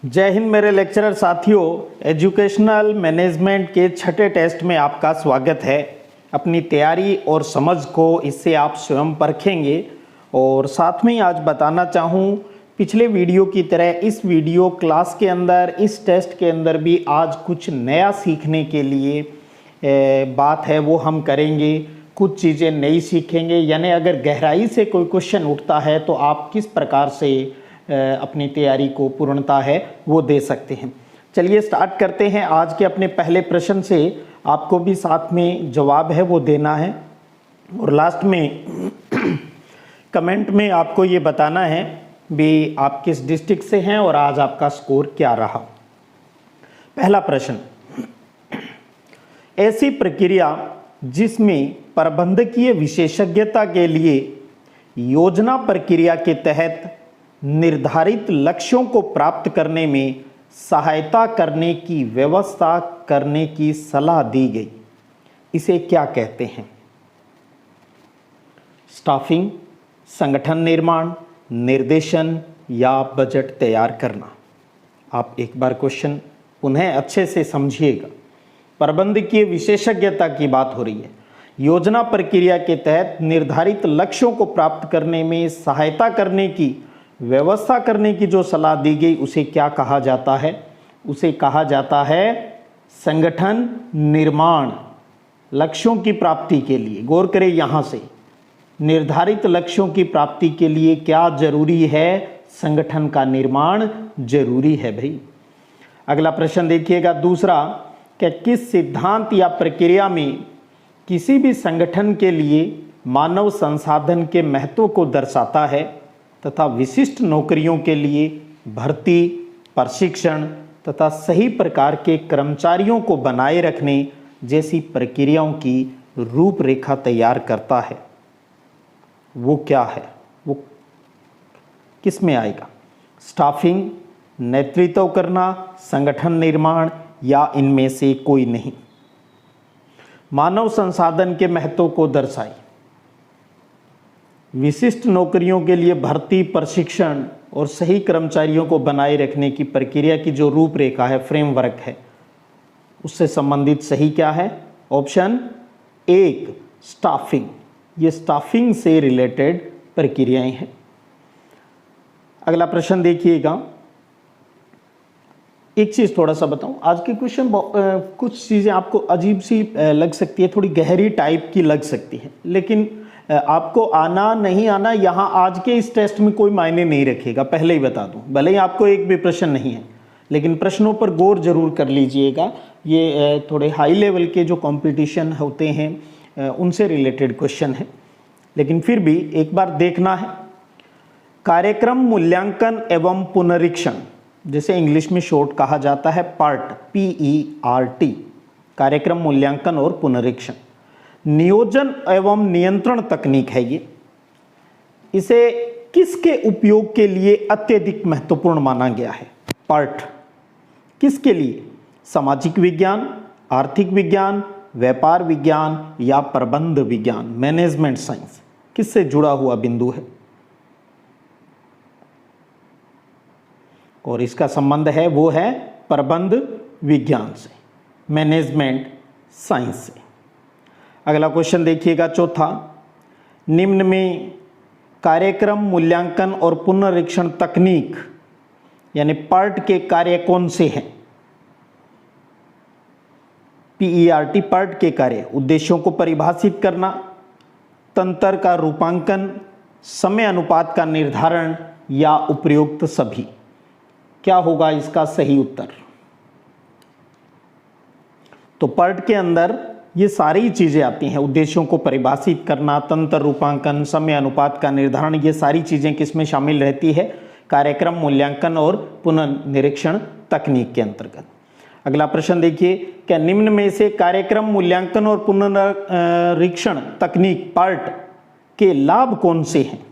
जय हिंद मेरे लेक्चरर साथियों। एजुकेशनल मैनेजमेंट के छठे टेस्ट में आपका स्वागत है। अपनी तैयारी और समझ को इससे आप स्वयं परखेंगे और साथ में ही आज बताना चाहूँ, पिछले वीडियो की तरह इस वीडियो क्लास के अंदर, इस टेस्ट के अंदर भी आज कुछ नया सीखने के लिए बात है वो हम करेंगे। कुछ चीज़ें नई सीखेंगे, यानी अगर गहराई से कोई क्वेश्चन उठता है तो आप किस प्रकार से अपनी तैयारी को पूर्णता है वो दे सकते हैं। चलिए स्टार्ट करते हैं। आज के अपने पहले प्रश्न से आपको भी साथ में जवाब है वो देना है और लास्ट में कमेंट में आपको ये बताना है भी आप किस डिस्ट्रिक्ट से हैं और आज आपका स्कोर क्या रहा। पहला प्रश्न, ऐसी प्रक्रिया जिसमें प्रबंधकीय विशेषज्ञता के लिए योजना प्रक्रिया के तहत निर्धारित लक्ष्यों को प्राप्त करने में सहायता करने की व्यवस्था करने की सलाह दी गई, इसे क्या कहते हैं? स्टाफिंग, संगठन निर्माण, निर्देशन या बजट तैयार करना। आप एक बार क्वेश्चन पुनः अच्छे से समझिएगा। प्रबंधकीय विशेषज्ञता की बात हो रही है। योजना प्रक्रिया के तहत निर्धारित लक्ष्यों को प्राप्त करने में सहायता करने की व्यवस्था करने की जो सलाह दी गई उसे क्या कहा जाता है? उसे कहा जाता है संगठन निर्माण। लक्ष्यों की प्राप्ति के लिए गौर करें, यहाँ से निर्धारित लक्ष्यों की प्राप्ति के लिए क्या जरूरी है? संगठन का निर्माण जरूरी है भाई। अगला प्रश्न देखिएगा, दूसरा, कि किस सिद्धांत या प्रक्रिया में किसी भी संगठन के लिए मानव संसाधन के महत्व को दर्शाता है तथा विशिष्ट नौकरियों के लिए भर्ती, प्रशिक्षण तथा सही प्रकार के कर्मचारियों को बनाए रखने जैसी प्रक्रियाओं की रूपरेखा तैयार करता है? वो क्या है? वो किस में आएगा? स्टाफिंग, नेतृत्व करना, संगठन निर्माण या इनमें से कोई नहीं? मानव संसाधन के महत्व को दर्शाए, विशिष्ट नौकरियों के लिए भर्ती, प्रशिक्षण और सही कर्मचारियों को बनाए रखने की प्रक्रिया की जो रूपरेखा है, फ्रेमवर्क है, उससे संबंधित सही क्या है? ऑप्शन एक, स्टाफिंग। ये स्टाफिंग से रिलेटेड प्रक्रियाएं हैं। अगला प्रश्न देखिएगा। एक चीज़ थोड़ा सा बताऊं, आज के क्वेश्चन कुछ चीज़ें आपको अजीब सी लग सकती है, थोड़ी गहरी टाइप की लग सकती है, लेकिन आपको आना नहीं आना यहाँ आज के इस टेस्ट में कोई मायने नहीं रखेगा, पहले ही बता दूं। भले ही आपको एक भी प्रश्न नहीं है, लेकिन प्रश्नों पर गौर जरूर कर लीजिएगा। ये थोड़े हाई लेवल के जो कंपटीशन होते हैं उनसे रिलेटेड क्वेश्चन है, लेकिन फिर भी एक बार देखना है। कार्यक्रम मूल्यांकन एवं पुनरीक्षण, जिसे इंग्लिश में शॉर्ट कहा जाता है PERT, PERT, कार्यक्रम मूल्यांकन और पुनरीक्षण, नियोजन एवं नियंत्रण तकनीक है ये। इसे किसके उपयोग के लिए अत्यधिक महत्वपूर्ण माना गया है? PERT किसके लिए? सामाजिक विज्ञान, आर्थिक विज्ञान, व्यापार विज्ञान या प्रबंध विज्ञान, मैनेजमेंट साइंस, किससे जुड़ा हुआ बिंदु है? और इसका संबंध है वो है प्रबंध विज्ञान से, मैनेजमेंट साइंस से। अगला क्वेश्चन देखिएगा, चौथा, निम्न में कार्यक्रम मूल्यांकन और पुनरीक्षण तकनीक यानी PERT के कार्य कौन से हैं? PERT, PERT के कार्य उद्देश्यों को परिभाषित करना, तंत्र का रूपांकन, समय अनुपात का निर्धारण या उपयुक्त सभी। क्या होगा इसका सही उत्तर? तो PERT के अंदर ये सारी चीजें आती हैं, उद्देश्यों को परिभाषित करना, तंत्र रूपांकन, समय अनुपात का निर्धारण, ये सारी चीजें किसमें शामिल रहती है? कार्यक्रम मूल्यांकन और पुनर्निरीक्षण तकनीक के अंतर्गत। अगला प्रश्न देखिए, क्या निम्न में से कार्यक्रम मूल्यांकन और पुनर्निरीक्षण तकनीक PERT के लाभ कौन से हैं?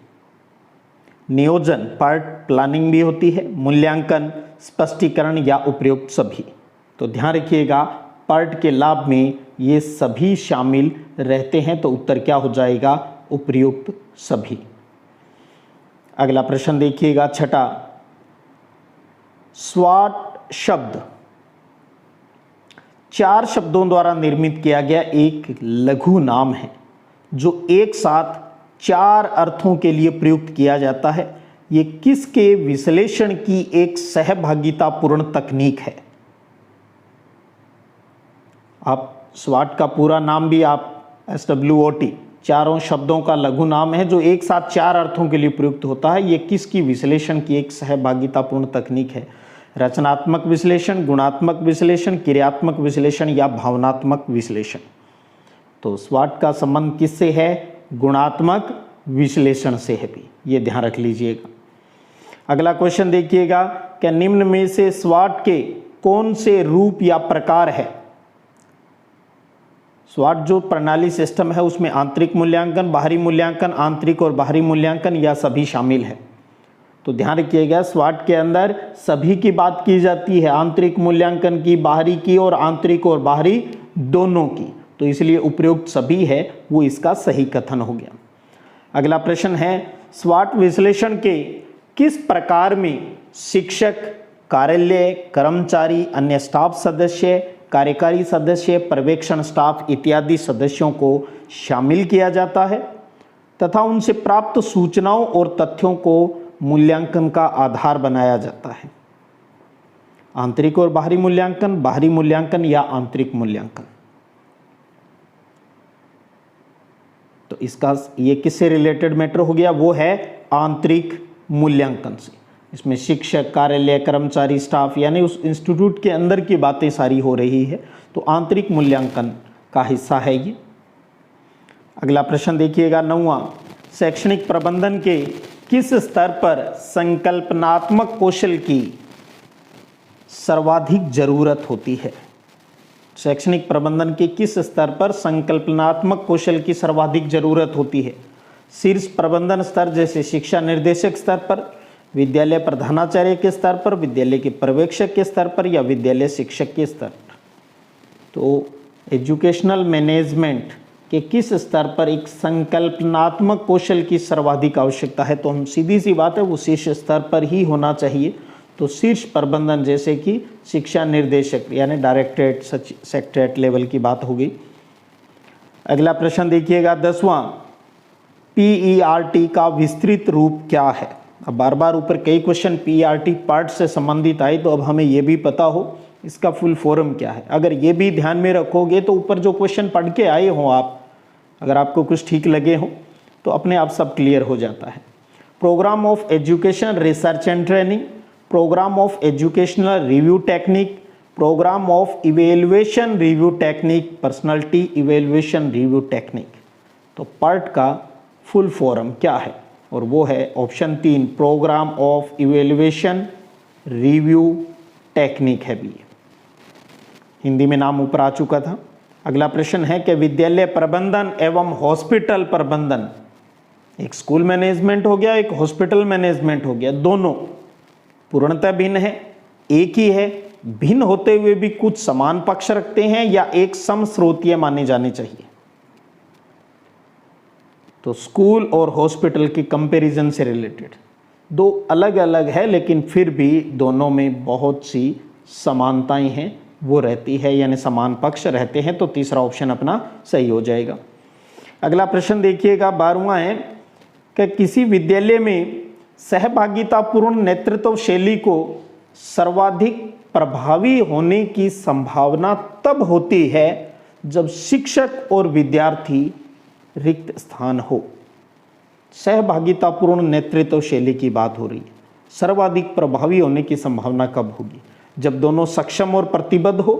नियोजन, PERT प्लानिंग भी होती है, मूल्यांकन, स्पष्टीकरण या उपयुक्त सभी। तो ध्यान रखिएगा, PERT के लाभ में ये सभी शामिल रहते हैं, तो उत्तर क्या हो जाएगा? उपयुक्त सभी। अगला प्रश्न देखिएगा, छठा, स्वाट शब्द 4 शब्दों द्वारा निर्मित किया गया एक लघु नाम है जो एक साथ 4 अर्थों के लिए प्रयुक्त किया जाता है। ये किसके विश्लेषण की एक सहभागितापूर्ण तकनीक है? आप स्वाट का पूरा नाम भी आप SWOT 4 शब्दों का लघु नाम है जो एक साथ 4 अर्थों के लिए प्रयुक्त होता है। ये किसकी विश्लेषण की एक सहभागितापूर्ण तकनीक है? रचनात्मक विश्लेषण, गुणात्मक विश्लेषण, क्रियात्मक विश्लेषण या भावनात्मक विश्लेषण। तो स्वाट का संबंध किससे है? गुणात्मक विश्लेषण से है भी, ये ध्यान रख लीजिएगा। अगला क्वेश्चन देखिएगा, क्या निम्न में से स्वाट के कौन से रूप या प्रकार है? स्वाट जो प्रणाली सिस्टम है उसमें आंतरिक मूल्यांकन, बाहरी मूल्यांकन, आंतरिक और बाहरी मूल्यांकन या सभी शामिल है। तो ध्यान रखिएगा, स्वाट के अंदर सभी की बात की जाती है, आंतरिक मूल्यांकन की, बाहरी की और आंतरिक और बाहरी दोनों की। तो इसलिए उपयुक्त सभी है वो इसका सही कथन हो गया। अगला प्रश्न है, स्वाट विश्लेषण के किस प्रकार में शिक्षक, कार्यालय कर्मचारी, अन्य स्टाफ सदस्य, कार्यकारी सदस्य, पर्यवेक्षण स्टाफ इत्यादि सदस्यों को शामिल किया जाता है तथा उनसे प्राप्त सूचनाओं और तथ्यों को मूल्यांकन का आधार बनाया जाता है? आंतरिक और बाहरी मूल्यांकन, बाहरी मूल्यांकन या आंतरिक मूल्यांकन? तो इसका ये किससे रिलेटेड मैटर हो गया? वो है आंतरिक मूल्यांकन से। इसमें शिक्षक, कार्यालय कर्मचारी, स्टाफ यानी उस इंस्टीट्यूट के अंदर की बातें सारी हो रही है, तो आंतरिक मूल्यांकन का हिस्सा है ये। अगला प्रश्न देखिएगा 9वां, शैक्षणिक प्रबंधन के किस स्तर पर संकल्पनात्मक कौशल की सर्वाधिक जरूरत होती है? शैक्षणिक प्रबंधन के किस स्तर पर संकल्पनात्मक कौशल की सर्वाधिक जरूरत होती है? शीर्ष प्रबंधन स्तर जैसे शिक्षा निर्देशक स्तर पर, विद्यालय प्रधानाचार्य के स्तर पर, विद्यालय के पर्यवेक्षक के स्तर पर या विद्यालय शिक्षक के स्तर पर? तो एजुकेशनल मैनेजमेंट के किस स्तर पर एक संकल्पनात्मक कौशल की सर्वाधिक आवश्यकता है? तो हम सीधी सी बात है वो शीर्ष स्तर पर ही होना चाहिए। तो शीर्ष प्रबंधन जैसे कि शिक्षा निर्देशक यानी डायरेक्टरेट, सेक्रेटरीट लेवल की बात होगी। अगला प्रश्न देखिएगा 10वां, PERT का विस्तृत रूप क्या है? अब बार बार ऊपर कई क्वेश्चन PERT पार्ट से संबंधित आए तो अब हमें ये भी पता हो इसका फुल फॉर्म क्या है। अगर ये भी ध्यान में रखोगे तो ऊपर जो क्वेश्चन पढ़ के आए हो आप, अगर आपको कुछ ठीक लगे हो तो अपने आप सब क्लियर हो जाता है। Programme of education research and training, programme of educational review technique, programme of evaluation review technique, personality evaluation review technique. तो पार्ट का फुल फॉर्म क्या है? और वो है option 3, programme of evaluation review technique है भी। हिंदी में नाम ऊपर आ चुका था। अगला प्रश्न है कि विद्यालय प्रबंधन एवं हॉस्पिटल प्रबंधन, एक स्कूल मैनेजमेंट हो गया, एक हॉस्पिटल मैनेजमेंट हो गया, दोनों पूर्णतः भिन्न है, एक ही है, भिन्न होते हुए भी कुछ समान पक्ष रखते हैं या एक समस्रोतीय माने जाने चाहिए? तो स्कूल और हॉस्पिटल के कंपैरिजन से रिलेटेड दो अलग अलग है, लेकिन फिर भी दोनों में बहुत सी समानताएं हैं वो रहती है, यानी समान पक्ष रहते हैं। तो तीसरा ऑप्शन अपना सही हो जाएगा। अगला प्रश्न देखिएगा 12वां है कि किसी विद्यालय में सहभागितापूर्ण नेतृत्व शैली को सर्वाधिक प्रभावी होने की संभावना तब होती है जब शिक्षक और विद्यार्थी रिक्त स्थान हो। सहभागितापूर्ण नेतृत्व शैली की बात हो रही है, सर्वाधिक प्रभावी होने की संभावना कब होगी? जब दोनों सक्षम और प्रतिबद्ध हो,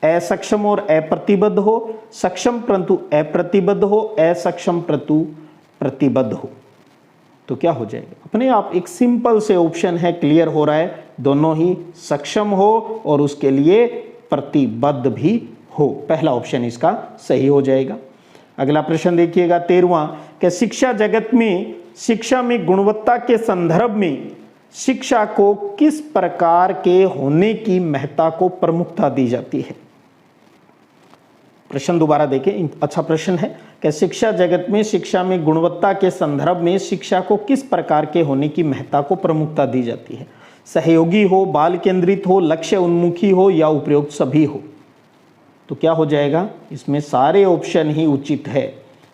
असक्षम और अप्रतिबद्ध हो, सक्षम परंतु अप्रतिबद्ध हो, असक्षम परंतु प्रतिबद्ध हो। तो क्या हो जाएगा? अपने आप एक सिंपल से ऑप्शन है, क्लियर हो रहा है, दोनों ही सक्षम हो और उसके लिए प्रतिबद्ध भी हो। पहला ऑप्शन इसका सही हो जाएगा। अगला प्रश्न देखिएगा 13वां कि शिक्षा जगत में शिक्षा में गुणवत्ता के संदर्भ में शिक्षा को किस प्रकार के होने की महत्ता को प्रमुखता दी जाती है? प्रश्न दोबारा देखें, अच्छा प्रश्न है कि शिक्षा जगत में शिक्षा में गुणवत्ता के संदर्भ में शिक्षा को किस प्रकार के होने की महत्ता को प्रमुखता दी जाती है? सहयोगी हो, बाल केंद्रित हो, लक्ष्य उन्मुखी हो या उपयुक्त सभी हो। तो क्या हो जाएगा, इसमें सारे ऑप्शन ही उचित है।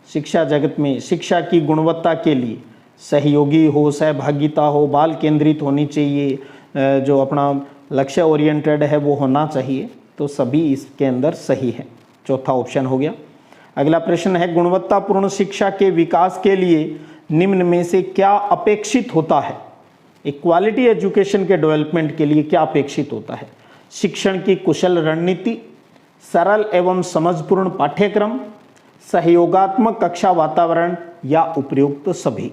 शिक्षा जगत में शिक्षा की गुणवत्ता के लिए सहयोगी हो, सहभागिता हो, बाल केंद्रित होनी चाहिए, जो अपना लक्ष्य ओरिएंटेड है वो होना चाहिए, तो सभी इसके अंदर सही है। चौथा ऑप्शन हो गया। अगला प्रश्न है, गुणवत्तापूर्ण शिक्षा के विकास के लिए निम्न में से क्या अपेक्षित होता है? एक क्वालिटी एजुकेशन के डेवलपमेंट के लिए क्या अपेक्षित होता है? शिक्षण की कुशल रणनीति, सरल एवं समझपूर्ण पाठ्यक्रम, सहयोगात्मक कक्षा वातावरण या उपयुक्त सभी।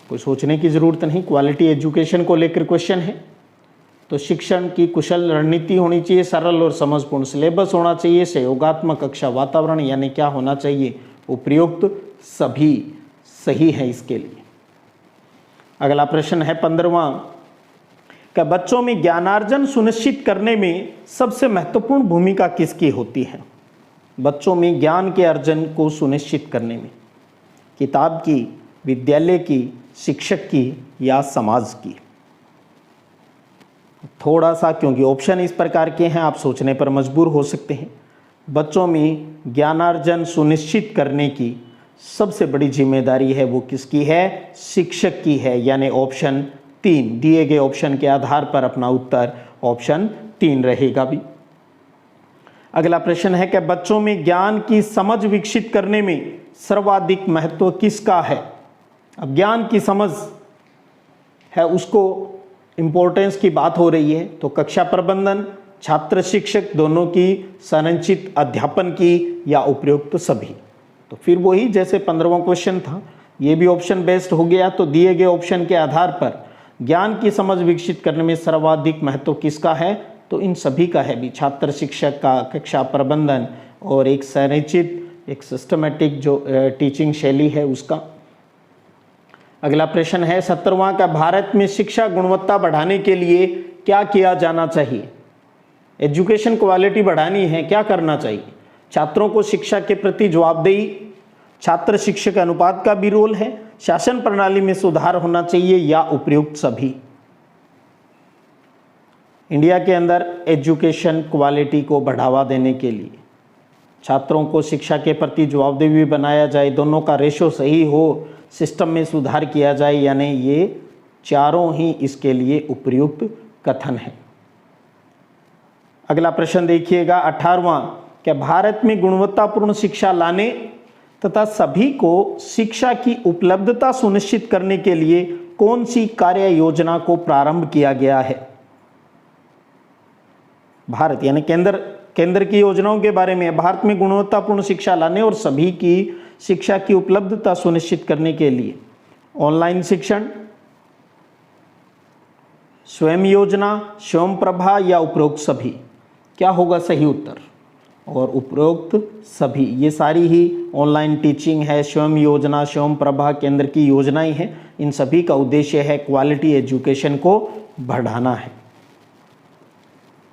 कोई सोचने की जरूरत नहीं, क्वालिटी एजुकेशन को लेकर क्वेश्चन है। तो शिक्षण की कुशल रणनीति होनी चाहिए, सरल और समझपूर्ण सिलेबस होना चाहिए, सहयोगात्मक कक्षा वातावरण यानी क्या होना चाहिए? उपयुक्त सभी सही है इसके लिए। अगला प्रश्न है 15वां, कि बच्चों में ज्ञानार्जन सुनिश्चित करने में सबसे महत्वपूर्ण भूमिका किसकी होती है? बच्चों में ज्ञान के अर्जन को सुनिश्चित करने में किताब की, विद्यालय की, शिक्षक की या समाज की? थोड़ा सा, क्योंकि ऑप्शन इस प्रकार के हैं, आप सोचने पर मजबूर हो सकते हैं। बच्चों में ज्ञानार्जन सुनिश्चित करने की सबसे बड़ी जिम्मेदारी है वो किसकी है? शिक्षक की है, यानी ऑप्शन 3 दिए गए ऑप्शन के आधार पर अपना उत्तर ऑप्शन 3 रहेगा भी। अगला प्रश्न है कि बच्चों में ज्ञान की समझ विकसित करने में सर्वाधिक महत्व किसका है? अब ज्ञान की समझ है, उसको इंपॉर्टेंस की बात हो रही है, तो कक्षा प्रबंधन, छात्र शिक्षक दोनों की, संरचित अध्यापन की या उपयुक्त सभी। तो फिर वही जैसे 15वां क्वेश्चन था, ये भी ऑप्शन बेस्ड हो गया। तो दिए गए ऑप्शन के आधार पर ज्ञान की समझ विकसित करने में सर्वाधिक महत्व किसका है? तो इन सभी का है भी, छात्र शिक्षक का, कक्षा प्रबंधन और एक संरचित, एक सिस्टमेटिक जो टीचिंग शैली है उसका। अगला प्रश्न है 17वां का, भारत में शिक्षा गुणवत्ता बढ़ाने के लिए क्या किया जाना चाहिए? एजुकेशन क्वालिटी बढ़ानी है, क्या करना चाहिए? छात्रों को शिक्षा के प्रति जवाबदेही, छात्र शिक्षक अनुपात का भी रोल है, शासन प्रणाली में सुधार होना चाहिए या उपयुक्त सभी? इंडिया के अंदर एजुकेशन क्वालिटी को बढ़ावा देने के लिए छात्रों को शिक्षा के प्रति जवाबदेही भी बनाया जाए, दोनों का रेशो सही हो, सिस्टम में सुधार किया जाए, यानी ये चारों ही इसके लिए उपयुक्त कथन है। अगला प्रश्न देखिएगा 18वां, कि भारत में गुणवत्तापूर्ण शिक्षा लाने तथा सभी को शिक्षा की उपलब्धता सुनिश्चित करने के लिए कौन सी कार्य योजना को प्रारंभ किया गया है? भारत यानी केंद्र की योजनाओं के बारे में। भारत में गुणवत्तापूर्ण शिक्षा लाने और सभी की शिक्षा की उपलब्धता सुनिश्चित करने के लिए ऑनलाइन शिक्षण, स्वयं योजना, स्वयं प्रभा या उपरोक्त सभी? क्या होगा सही उत्तर? और उपरोक्त सभी, ये सारी ही ऑनलाइन टीचिंग है, स्वयं योजना, स्वयं प्रभा केंद्र की योजनाएं हैं। इन सभी का उद्देश्य है क्वालिटी एजुकेशन को बढ़ाना है।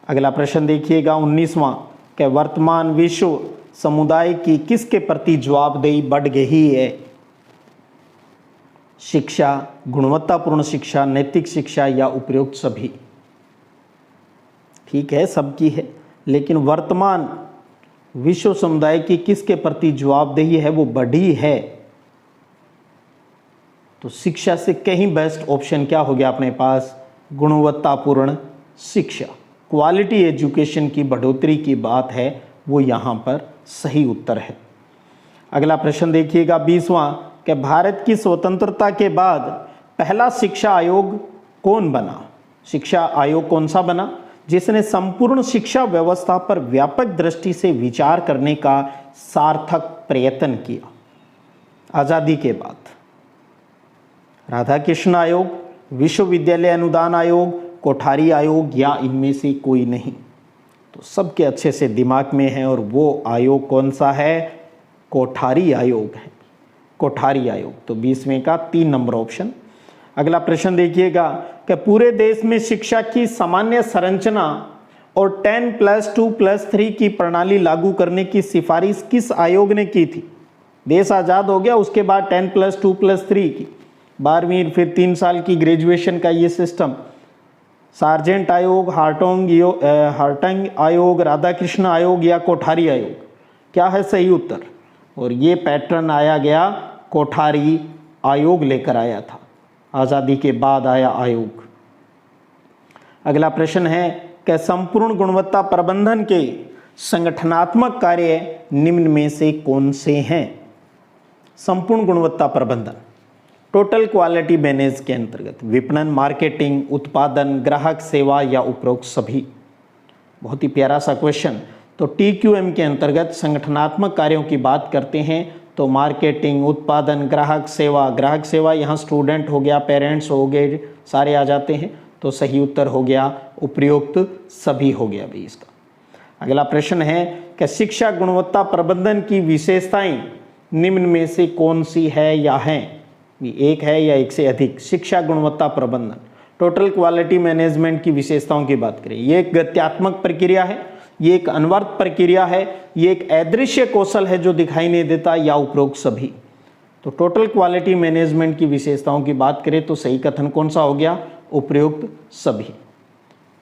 अगला प्रश्न देखिएगा 19वां, कि वर्तमान विश्व समुदाय की किसके प्रति जवाबदेही बढ़ गई है? शिक्षा, गुणवत्तापूर्ण शिक्षा, नैतिक शिक्षा या उपयुक्त सभी? ठीक है, सबकी है, लेकिन वर्तमान विश्व समुदाय की किसके प्रति जवाबदेही है वो बढ़ी है? तो शिक्षा से कहीं बेस्ट ऑप्शन क्या हो गया अपने पास? गुणवत्तापूर्ण शिक्षा, क्वालिटी एजुकेशन की बढ़ोतरी की बात है, वो यहाँ पर सही उत्तर है। अगला प्रश्न देखिएगा 20वां, कि भारत की स्वतंत्रता के बाद पहला शिक्षा आयोग कौन बना? शिक्षा आयोग कौन सा बना जिसने संपूर्ण शिक्षा व्यवस्था पर व्यापक दृष्टि से विचार करने का सार्थक प्रयत्न किया आजादी के बाद? राधाकृष्ण आयोग, विश्वविद्यालय अनुदान आयोग, कोठारी आयोग या इनमें से कोई नहीं? तो सबके अच्छे से दिमाग में है, और वो आयोग कौन सा है? कोठारी आयोग है, कोठारी आयोग। तो 20वें का 3 नंबर ऑप्शन। अगला प्रश्न देखिएगा कि पूरे देश में शिक्षा की सामान्य संरचना और 10+2+3 की प्रणाली लागू करने की सिफारिश किस आयोग ने की थी? देश आज़ाद हो गया उसके बाद 10+2+3 की 12वीं फिर 3 साल की ग्रेजुएशन का ये सिस्टम, सार्जेंट आयोग, हार्टंग आयोग, राधाकृष्ण आयोग या कोठारी आयोग, क्या है सही उत्तर? और ये पैटर्न आया गया कोठारी आयोग लेकर आया था, आज़ादी के बाद आया आयोग। अगला प्रश्न है कि संपूर्ण गुणवत्ता प्रबंधन के संगठनात्मक कार्य निम्न में से कौन से हैं? संपूर्ण गुणवत्ता प्रबंधन टोटल क्वालिटी मैनेज के अंतर्गत विपणन, मार्केटिंग, उत्पादन, ग्राहक सेवा या उपरोक्त सभी। बहुत ही प्यारा सा क्वेश्चन। तो TQM के अंतर्गत संगठनात्मक कार्यों की बात करते हैं तो मार्केटिंग, उत्पादन, ग्राहक सेवा यहाँ स्टूडेंट हो गया, पेरेंट्स हो गए, सारे आ जाते हैं। तो सही उत्तर हो गया उपरोक्त सभी हो गया भाई इसका। अगला प्रश्न है कि शिक्षा गुणवत्ता प्रबंधन की विशेषताएं निम्न में से कौन सी है या हैं? एक है या एक से अधिक। शिक्षा गुणवत्ता प्रबंधन टोटल क्वालिटी मैनेजमेंट की विशेषताओं की बात करें, ये एक गत्यात्मक प्रक्रिया है, ये एक अनवर्त प्रक्रिया है, ये एक अदृश्य कौशल है जो दिखाई नहीं देता, या उपरोक्त सभी। तो टोटल क्वालिटी मैनेजमेंट की विशेषताओं की बात करें तो सही कथन कौन सा हो गया? उपरोक्त सभी।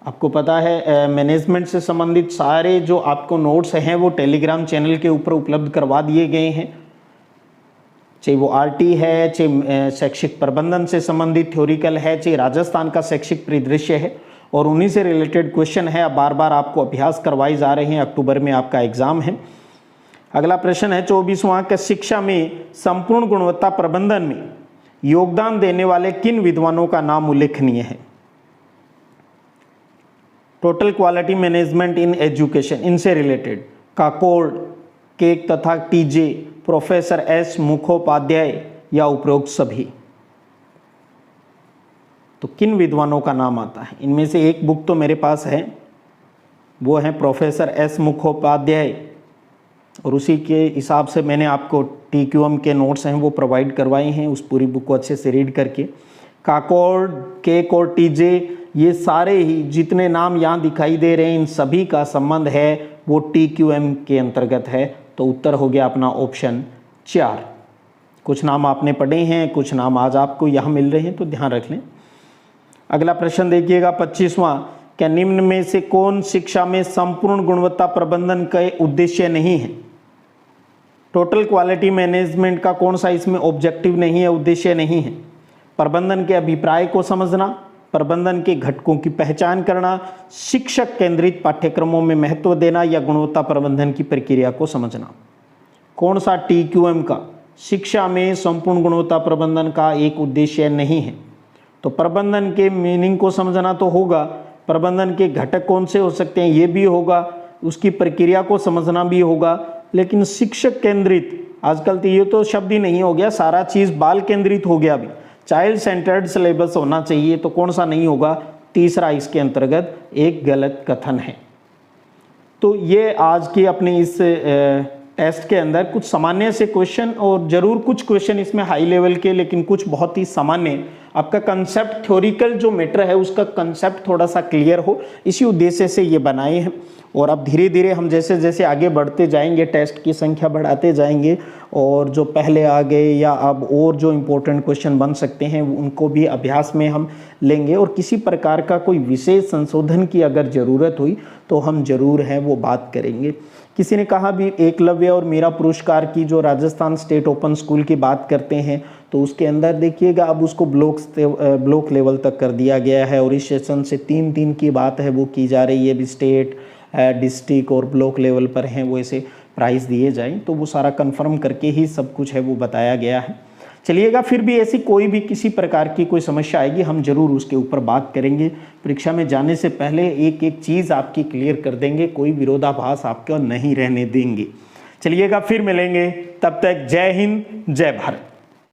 आपको पता है मैनेजमेंट से संबंधित सारे जो आपको नोट्स हैं वो टेलीग्राम चैनल के ऊपर उपलब्ध करवा दिए गए हैं, चाहे वो RT है, चाहे शैक्षिक प्रबंधन से संबंधित थ्योरिकल है, चाहे राजस्थान का शैक्षिक परिदृश्य है, और उन्हीं से रिलेटेड क्वेश्चन है। बार बार आपको अभ्यास करवाए जा रहे हैं, अक्टूबर में आपका एग्जाम है। अगला प्रश्न है 24वां कि शिक्षा में संपूर्ण गुणवत्ता प्रबंधन में योगदान देने वाले किन विद्वानों का नाम उल्लेखनीय है? Total quality management in education, इनसे रिलेटेड काकोड, केक तथा TJ, प्रोफेसर S मुखोपाध्याय या उपरोक्त सभी। तो किन विद्वानों का नाम आता है? इनमें से एक बुक तो मेरे पास है, वो है प्रोफेसर S मुखोपाध्याय, और उसी के हिसाब से मैंने आपको TQM के नोट्स हैं वो प्रोवाइड करवाए हैं, उस पूरी बुक को अच्छे से रीड करके। काकोड, केक और TJ, ये सारे ही जितने नाम यहाँ दिखाई दे रहे हैं, इन सभी का संबंध है वो TQM के अंतर्गत है। तो उत्तर हो गया अपना ऑप्शन 4। कुछ नाम आपने पढ़े हैं, कुछ नाम आज आपको यहाँ मिल रहे हैं, तो ध्यान रख लें। अगला प्रश्न देखिएगा 25वां, क्या निम्न में से कौन शिक्षा में संपूर्ण गुणवत्ता प्रबंधन का उद्देश्य नहीं है? टोटल क्वालिटी मैनेजमेंट का कौन सा इसमें ऑब्जेक्टिव नहीं है, उद्देश्य नहीं है? प्रबंधन के अभिप्राय को समझना, प्रबंधन के घटकों की पहचान करना, शिक्षक केंद्रित पाठ्यक्रमों में महत्व देना, या गुणवत्ता प्रबंधन की प्रक्रिया को समझना। कौन सा TQM का शिक्षा में संपूर्ण गुणवत्ता प्रबंधन का एक उद्देश्य नहीं है? तो प्रबंधन के मीनिंग को समझना तो होगा, प्रबंधन के घटक कौन से हो सकते हैं ये भी होगा, उसकी प्रक्रिया को समझना भी होगा, लेकिन शिक्षक केंद्रित, आजकल तो ये तो शब्द ही नहीं हो गया, सारा चीज़ बाल केंद्रित हो गया अभी, चाइल्ड सेंटर्ड सिलेबस होना चाहिए, तो कौन सा नहीं होगा? तीसरा इसके अंतर्गत एक गलत कथन है। तो ये आज की अपनी इस टेस्ट के अंदर कुछ सामान्य से क्वेश्चन, और जरूर कुछ क्वेश्चन इसमें हाई लेवल के, लेकिन कुछ बहुत ही सामान्य, आपका कंसेप्ट थ्योरिकल जो मैटर है उसका कंसेप्ट थोड़ा सा क्लियर हो, इसी उद्देश्य से ये बनाए हैं। और अब धीरे धीरे हम जैसे जैसे आगे बढ़ते जाएंगे, टेस्ट की संख्या बढ़ाते जाएंगे, और जो पहले आ गए या अब और जो इम्पोर्टेंट क्वेश्चन बन सकते हैं उनको भी अभ्यास में हम लेंगे, और किसी प्रकार का कोई विशेष संशोधन की अगर ज़रूरत हुई तो हम जरूर है वो बात करेंगे। किसी ने कहा भी एकलव्य और मीरा पुरस्कार की जो राजस्थान स्टेट ओपन स्कूल की बात करते हैं, तो उसके अंदर देखिएगा अब उसको ब्लॉक लेवल तक कर दिया गया है, और इस सेशन से 3-3 की बात है वो की जा रही है, भी स्टेट, डिस्ट्रिक्ट और ब्लॉक लेवल पर हैं वो ऐसे प्राइस दिए जाएं, तो वो सारा कंफर्म करके ही सब कुछ है वो बताया गया है। चलिएगा, फिर भी ऐसी कोई भी किसी प्रकार की कोई समस्या आएगी हम जरूर उसके ऊपर बात करेंगे। परीक्षा में जाने से पहले एक एक चीज़ आपकी क्लियर कर देंगे, कोई विरोधाभास आपका नहीं रहने देंगे। चलिएगा, फिर मिलेंगे, तब तक जय हिंद, जय भारत।